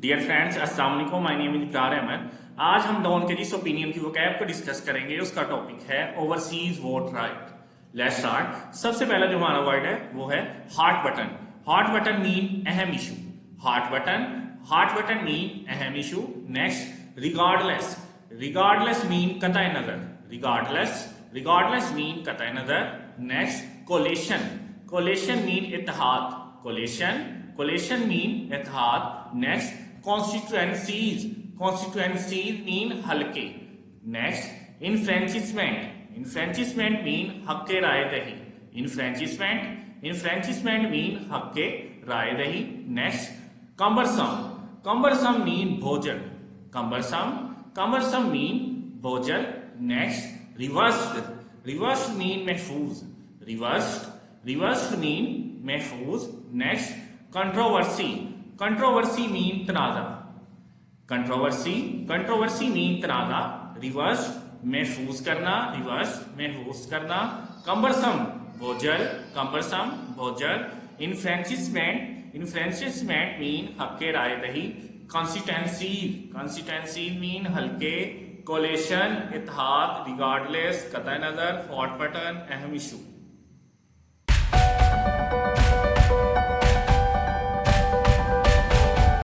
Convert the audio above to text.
Dear friends, अस्सलाम वालेकुम। My name is इकरार अहमद। आज हम डॉन के जिस ओपिनियन की वोकैब को डिस्कस करेंगे उसका टॉपिक है overseas vote right. Let's start. सबसे पहला जो हमारा वर्ड है वो है hot button. Hot button mean अहम इशू। हार्ट बटन मीन अहम issue. Next, regardless. Regardless mean कतई नजर। रिगार्डलेस मीन कतई नजर। Next, coalition. कोलेशन मीन इत्तेहाद। कोलेशन मीन इत्तेहाद। नेक्स्ट, कॉन्स्टिट्यूएंसीज मीन हल्के। नेक्स्ट, इनफ्रेंचिसमेंट मीन हक्के राय दही। इनफ्रेंचिसमेंट मीन हक्के राय दही। नेक्स्ट, कम्बरसम मीन भोजन। कम्बरसम मीन भोजन। नेक्स्ट, रिवर्स्ड मीन महफूज। नेक्स्ट, कंट्रोवर्सी मीन तनाजा। कंट्रोवर्सी मीन तनाजा। रिवर्स महफूज करना। कम्बरसम भोजल। इन्फ्रेंचिसमेंट मीन हक्के राय दही। कॉन्स्टिट्यूएंसी मीन हल्के। कोलेशन इत्तेहाद। रिगार्डलेस कतई नजर। हॉट बटन अहम इशू।